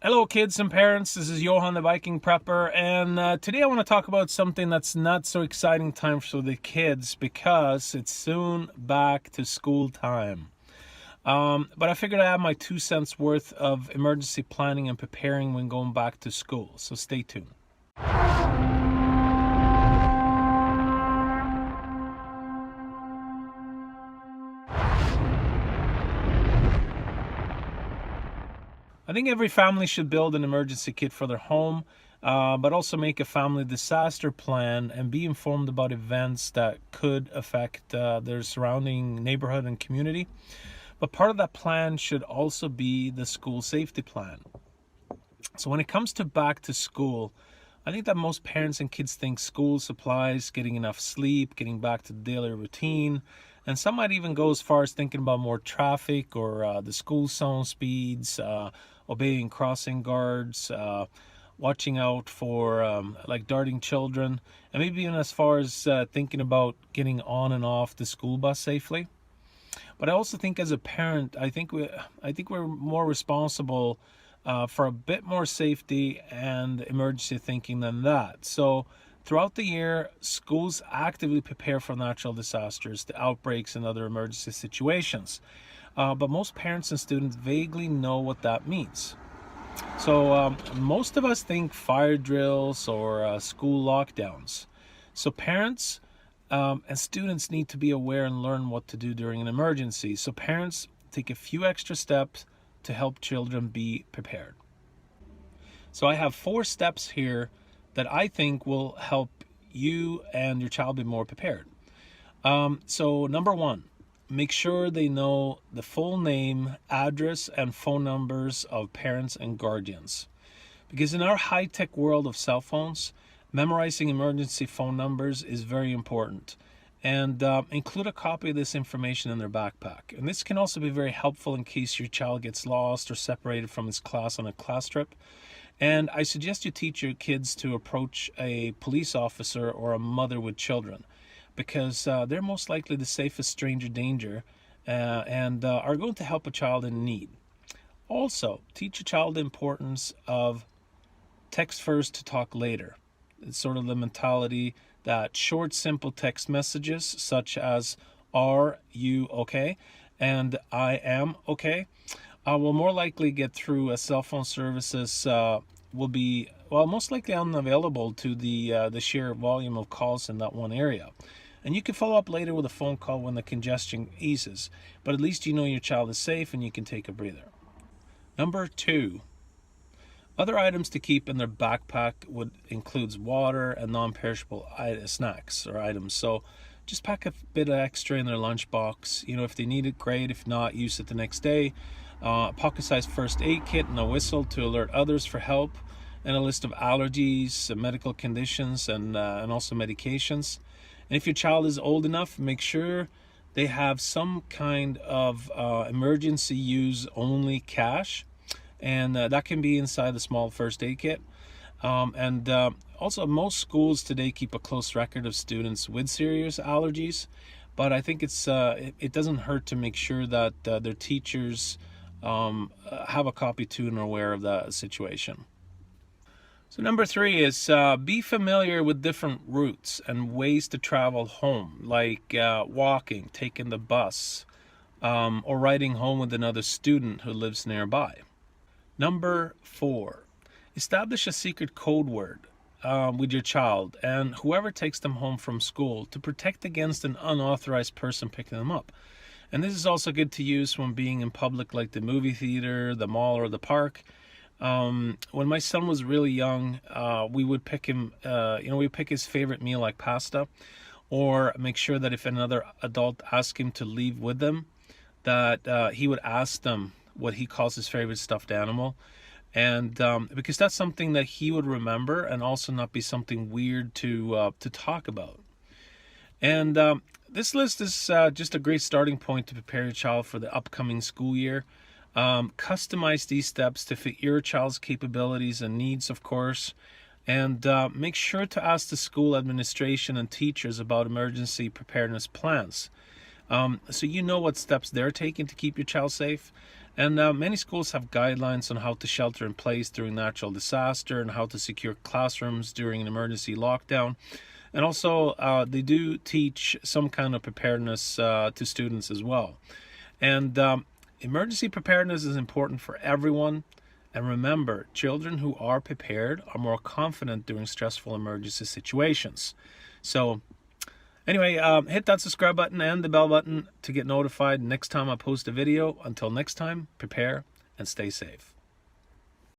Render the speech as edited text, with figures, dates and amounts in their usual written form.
Hello kids and parents, this is Johan the Viking Prepper, and today I want to talk about something that's not so exciting time for the kids because it's soon back to school time. But I figured I'd add my 2 cents worth of emergency planning and preparing when going back to school, so stay tuned. I think every family should build an emergency kit for their home, but also make a family disaster plan and be informed about events that could affect their surrounding neighborhood and community. But part of that plan should also be the school safety plan. So when it comes to back to school, I think that most parents and kids think school supplies, getting enough sleep, getting back to the daily routine, and some might even go as far as thinking about more traffic or the school zone speeds, obeying crossing guards, watching out for like darting children, and maybe even as far as thinking about getting on and off the school bus safely. But I also think as a parent, I think we're more responsible for a bit more safety and emergency thinking than that. So throughout the year, schools actively prepare for natural disasters, the outbreaks, and other emergency situations. But most parents and students vaguely know what that means. So most of us think fire drills or school lockdowns. So parents and students need to be aware and learn what to do during an emergency. So parents take a few extra steps to help children be prepared. So I have 4 steps here that I think will help you and your child be more prepared. So number 1, make sure they know the full name, address, and phone numbers of parents and guardians. Because in our high-tech world of cell phones, memorizing emergency phone numbers is very important. And include a copy of this information in their backpack. And this can also be very helpful in case your child gets lost or separated from his class on a class trip. And I suggest you teach your kids to approach a police officer or a mother with children, because they're most likely the safest stranger danger and are going to help a child in need. Also, teach a child the importance of text first to talk later. It's sort of the mentality that short, simple text messages such as "Are you okay?" and "I am okay" will more likely get through, as cell phone services will be most likely unavailable to the sheer volume of calls in that one area. And you can follow up later with a phone call when the congestion eases, but at least you know your child is safe and you can take a breather. Number 2. Other items to keep in their backpack would includes water and non-perishable snacks or items. So just pack a bit of extra in their lunchbox. If they need it, great. If not, use it the next day. Pocket-sized first aid kit and a whistle to alert others for help, and a list of allergies, medical conditions, and also medications. And if your child is old enough, make sure they have some kind of emergency use only cash. And that can be inside the small first aid kit. Also, most schools today keep a close record of students with serious allergies, but I think it doesn't hurt to make sure that their teachers have a copy too and are aware of the situation. So number 3 is be familiar with different routes and ways to travel home, like walking, taking the bus, or riding home with another student who lives nearby. Number 4, establish a secret code word with your child and whoever takes them home from school to protect against an unauthorized person picking them up. And this is also good to use when being in public, like the movie theater, the mall, or the park. When my son was really young, we would pick him, we'd pick his favorite meal like pasta, or make sure that if another adult asked him to leave with them, that he would ask them what he calls his favorite stuffed animal, and because that's something that he would remember and also not be something weird to talk about. And this list is just a great starting point to prepare your child for the upcoming school year. Customize these steps to fit your child's capabilities and needs, of course, and make sure to ask the school administration and teachers about emergency preparedness plans. So you know what steps they're taking to keep your child safe. And many schools have guidelines on how to shelter in place during natural disaster and how to secure classrooms during an emergency lockdown. And also, they do teach some kind of preparedness to students as well. And emergency preparedness is important for everyone. And remember, children who are prepared are more confident during stressful emergency situations. So anyway, hit that subscribe button and the bell button to get notified next time I post a video. Until next time, prepare and stay safe.